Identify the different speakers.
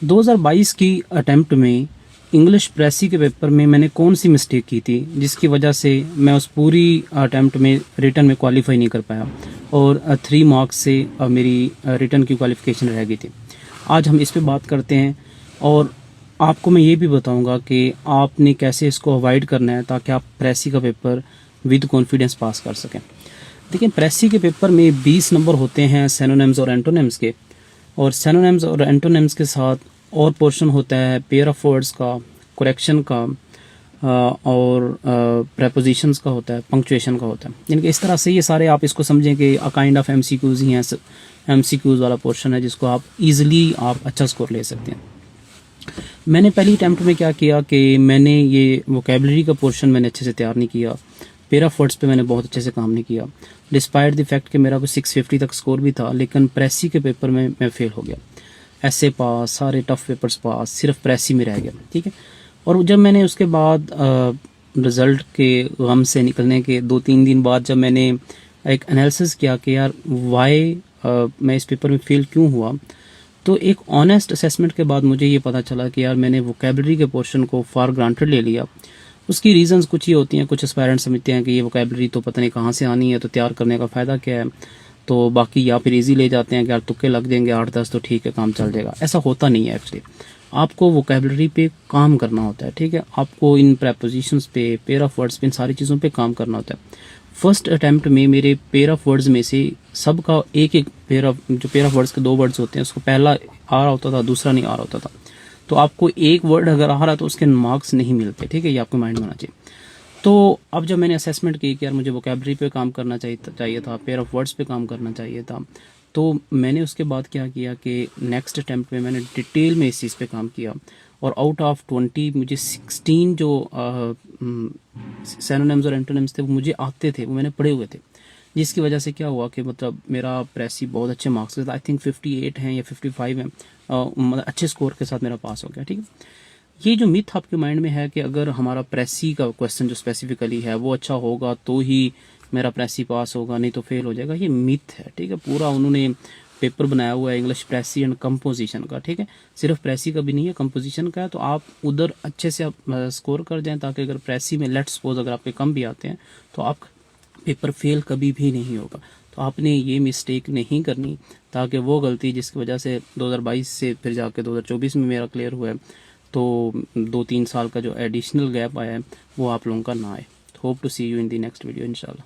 Speaker 1: 2022 की अटेम्प्ट में इंग्लिश प्रेसी के पेपर में मैंने कौन सी मिस्टेक की थी जिसकी वजह से मैं उस पूरी अटेम्प्ट में रिटर्न में क्वालिफाई नहीं कर पाया और 3 मार्क्स से मेरी रिटर्न की क्वालिफिकेशन रह गई थी। आज हम इस पे बात करते हैं और आपको मैं ये भी बताऊंगा कि आपने कैसे इसको अवॉइड करना है ताकि आप प्रेसी का पेपर विद कॉन्फिडेंस पास कर सकें। देखिए, प्रेसी के पेपर में 20 नंबर होते हैं सिनोनिम्स और एंटोनिम्स के, और सिनोनिम्स और एंटोनिम्स के साथ और पोर्शन होता है पेयर ऑफ वर्ड्स का, करेक्शन का और प्रेपोजिशंस का होता है, पंक्चुएशन का होता है। यानी कि इस तरह से ये सारे आप इसको समझें कि अ काइंड ऑफ एमसीक्यूज ही हैं। एमसीक्यूज वाला पोर्शन है जिसको आप इजीली आप अच्छा स्कोर ले सकते हैं। मैंने पहली अटैम्प्ट में क्या किया कि मैंने ये वोकेबलरी का पोर्शन मैंने अच्छे से तैयार नहीं किया। पेयर ऑफ वर्ड्स पे मैंने बहुत अच्छे से काम नहीं किया, डिस्पाइट द फैक्ट कि मेरा को 650 तक स्कोर भी था, लेकिन प्रेसी के पेपर में मैं फेल हो गया। ऐसे पास, सारे टफ पेपर्स पास, सिर्फ प्रेसी में रह गया। ठीक है। और जब मैंने उसके बाद रिज़ल्ट के गम से निकलने के 2-3 दिन बाद जब मैंने एक एनालिसिस किया कि यार वाई मैं इस पेपर में फेल क्यों हुआ, तो एक ऑनेस्ट असेसमेंट के बाद मुझे ये पता चला कि यार मैंने वोकेबलरी के पोर्शन को फॉर ग्रांटेड ले लिया। उसकी रीजंस कुछ ही होती हैं। कुछ एस्पायरेंट्स समझते हैं कि ये वोकेबलरी तो पता नहीं कहाँ से आनी है, तो तैयार करने का फ़ायदा क्या है, तो बाकी या फिर इजी ले जाते हैं कि यार तुक्के लग जाएंगे 8-10 तो ठीक है, काम चल जाएगा। ऐसा होता नहीं है। एक्चुअली आपको वोकेबलरी पे काम करना होता है। ठीक है। आपको इन प्रेपोजिशंस पे, पेयर ऑफ वर्ड्स पे, इन सारी चीज़ों पे काम करना होता है। फर्स्ट अटेम्प्ट में मेरे पेयर ऑफ वर्ड्स में से सबका एक एक पेयर ऑफ वर्ड्स के 2 वर्ड्स होते हैं, उसको पहला आ रहा होता था, दूसरा नहीं आ रहा होता था। तो आपको एक वर्ड अगर आ रहा है तो उसके मार्क्स नहीं मिलते। ठीक है। ये आपको माइंड में होना चाहिए। तो अब जब मैंने असेसमेंट की कि यार मुझे वोकेबलरी पे काम करना चाहिए था, पेयर ऑफ वर्ड्स पे काम करना चाहिए था, तो मैंने उसके बाद क्या किया कि नेक्स्ट अटेम्प्ट में मैंने डिटेल में इस चीज़ पे काम किया और आउट ऑफ 20 मुझे 16 जो सिनोनिम्स और एंटोनिम्स थे वो मुझे आते थे, वो मैंने पढ़े हुए थे। जिसकी वजह से क्या हुआ कि मतलब मेरा प्रेसी बहुत अच्छे मार्क्स के साथ, आई थिंक 58 हैं या 55 हैं, मतलब अच्छे स्कोर के साथ मेरा पास हो गया। ठीक है। ये जो मिथ आपके माइंड में है कि अगर हमारा प्रेसी का क्वेश्चन जो स्पेसिफिकली है वो अच्छा होगा तो ही मेरा प्रेसी पास होगा, नहीं तो फेल हो जाएगा, ये मिथ है। ठीक है। पूरा उन्होंने पेपर बनाया हुआ है इंग्लिश प्रेसी एंड कंपोजिशन का। ठीक है। सिर्फ प्रेसी का भी नहीं है, कंपोजिशन का है। तो आप उधर अच्छे से आप स्कोर कर जाएं ताकि अगर प्रेसी में लेट्स सपोज अगर आपके कम भी आते हैं तो आप पेपर फेल कभी भी नहीं होगा। तो आपने ये मिस्टेक नहीं करनी ताकि वो गलती जिसकी वजह से 2022 से फिर जाके 2024 में मेरा क्लियर हुआ है, तो 2-3 साल का जो एडिशनल गैप आया है वो आप लोगों का ना आए। Hope to see you in the next video इंशाल्लाह।